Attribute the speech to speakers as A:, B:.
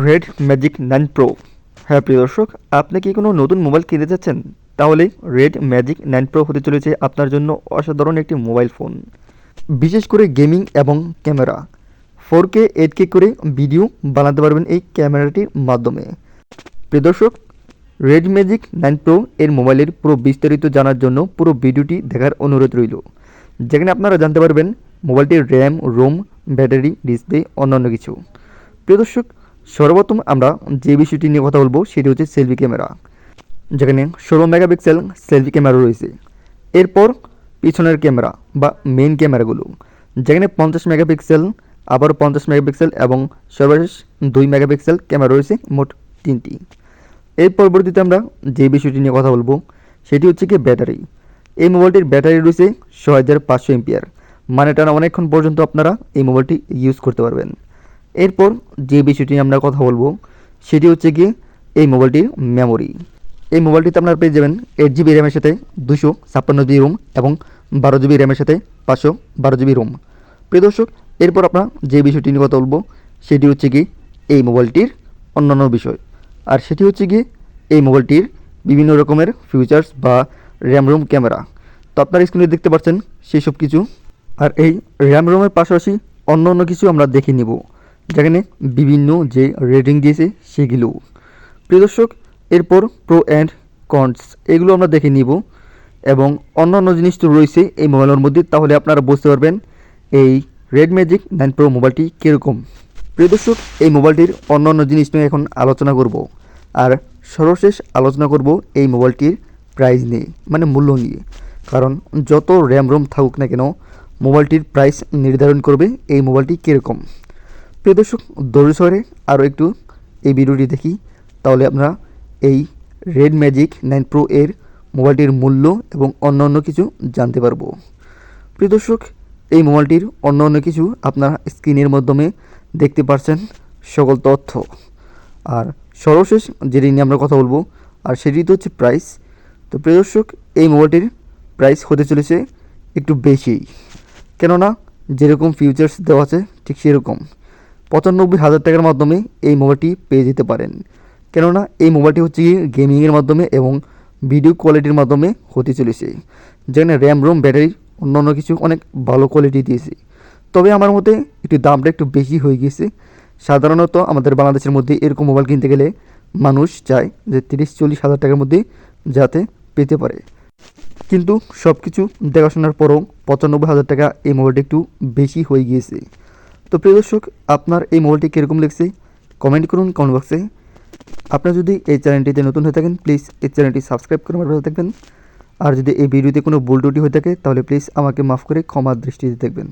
A: Red magic 9 pro. হ্যাঁ প্রিয় দর্শক, আপনি কি কোনো নতুন মোবাইল কিনতে চাচ্ছেন? তাহলে রেড ম্যাজিক 9 প্রো হতে চলেছে আপনার জন্য অসাধারণ একটি মোবাইল ফোন। বিশেষ করে গেমিং এবং ক্যামেরা 4K 8K করে ভিডিও বানাতে পারবেন এই ক্যামেরাটির মাধ্যমে। প্রিয় দর্শক, রেড ম্যাজিক 9 প্রো এর মোবাইলের পুরো বিস্তারিত জানার জন্য পুরো ভিডিওটি দেখার অনুরোধ রইল, যেখানে আপনারা জানতে পারবেন মোবাইলটির র্যাম, রোম, ব্যাটারি, ডিসপ্লে, অন্যান্য কিছু। প্রিয় দর্শক, সর্বপ্রথম আমরা যে বিষয়টি নিয়ে কথা বলবো সেটি হচ্ছে সেলফি ক্যামেরা, যেখানে 16 মেগাপিক্সেল সেলফি ক্যামেরা রয়েছে। এরপর পিছনের ক্যামেরা বা মেইন ক্যামেরাগুলো, যেখানে 50 মেগাপিক্সেল, আবার 50 মেগাপিক্সেল এবং সর্বশেষ 2 মেগাপিক্সেল ক্যামেরা রয়েছে, মোট 3টি। এর পরবর্তীতে আমরা যে বিষয়টি নিয়ে কথা বলবো সেটি হচ্ছে কি ব্যাটারি। এই মোবাইলটির ব্যাটারি রয়েছে 6500 এমপিআর, মানে টানা অনেকক্ষণ পর্যন্ত আপনারা এই মোবাইলটি ইউজ করতে পারবেন। এরপর যে বিষয়টি নিয়ে আমরা কথা বলবো সেটি হচ্ছে কি এই মোবাইলটির মেমোরি। এই মোবাইলটিতে আপনারা পেয়ে যাবেন 8 জিবি র্যামের সাথে 256 জিবি রোম এবং 12 জিবি র্যামের সাথে 512 জিবি রোম। প্রিয় দর্শক, এরপর আপনারা যে বিষয়টি নিয়ে কথা বলবো সেটি হচ্ছে কি এই মোবাইলটির অন্যান্য বিষয়, আর সেটি হচ্ছে কি এই মোবাইলটির বিভিন্ন রকমের ফিচার্স বা র্যাম রোম ক্যামেরা। তো আপনারা স্ক্রিনে দেখতে পাচ্ছেন সেই সব কিছু। আর এই র্যাম রোমের পাশাপাশি অন্য অন্য কিছু আমরা দেখে নিব, যেখানে বিভিন্ন যে রেটিং দিয়েছে সেগুলো। প্রিয় দর্শক, এরপর প্রো অ্যান্ড কনস এগুলো আমরা দেখে নিব, এবং অন্য অন্য জিনিস তো রয়েছে এই মোবাইলের মধ্যে, তাহলে আপনারা বুঝতে পারবেন এই রেড ম্যাজিক 9 প্রো মোবাইলটি কীরকম। প্রিয় দর্শক, এই মোবাইলটির অন্য অন্য জিনিস নিয়ে এখন আলোচনা করব, আর সর্বশেষ আলোচনা করব এই মোবাইলটির প্রাইস নিয়ে, মানে মূল্য নিয়ে। কারণ যত র্যাম রোম থাকুক না কেন, মোবাইলটির প্রাইস নির্ধারণ করবে এই মোবাইলটি কীরকম। প্রিয় দর্শক, ধৈর্য সহকারে আরও একটু এই ভিডিওটি দেখি, তাহলে আমরা এই রেড ম্যাজিক 9 প্রো এর মোবাইলটির মূল্য এবং অন্যান্য কিছু জানতে পারবো। প্রিয় দর্শক, এই মোবাইলটির অন্যান্য কিছু আপনারা স্ক্রিনের মাধ্যমে দেখতে পাচ্ছেন সকল তথ্য। আর সর্বশেষ যেটি নিয়ে আমরা কথা বলবো আর সেটি তো হচ্ছে প্রাইস। তো প্রিয় দর্শক, এই মোবাইলটির প্রাইস হতে চলেছে একটু বেশি, কেননা যেরকম ফিচার্স দেওয়া আছে ঠিক সেরকম 95,000 টাকার মাধ্যমে এই মোবাইলটি পেয়ে যেতে পারেন। কেননা এই মোবাইলটি হচ্ছে গেমিংয়ের মাধ্যমে এবং ভিডিও কোয়ালিটির মাধ্যমে হতে চলেছে, যেখানে র্যাম রোম ব্যাটারি অন্যান্য কিছু অনেক ভালো কোয়ালিটি দিয়েছে। তবে আমার মতে একটু দামটা একটু বেশি হয়ে গিয়েছে। সাধারণত আমাদের বাংলাদেশের মধ্যে এরকম মোবাইল কিনতে গেলে মানুষ চায় যে 30-40 হাজার টাকার মধ্যে যাতে পেতে পারে, কিন্তু সব কিছু দেখাশোনার পরও 95,000 টাকা এই মোবাইলটি একটু বেশি হয়ে গিয়েছে। তো প্রিয় দর্শক, আপনার এই মোবাইলটি কীরকম লেগেছে কমেন্ট করুন কমেন্ট বক্সে। আপনারা যদি এই চ্যানেলটিতে নতুন হয়ে থাকেন, প্লিজ এই চ্যানেলটি সাবস্ক্রাইব করে আমার ভালো থাকবেন। আর যদি এই ভিডিওতে কোনো ভুল ত্রুটি হয়ে থাকে তাহলে প্লিজ আমাকে মাফ করে ক্ষমার দৃষ্টিতে দেখবেন।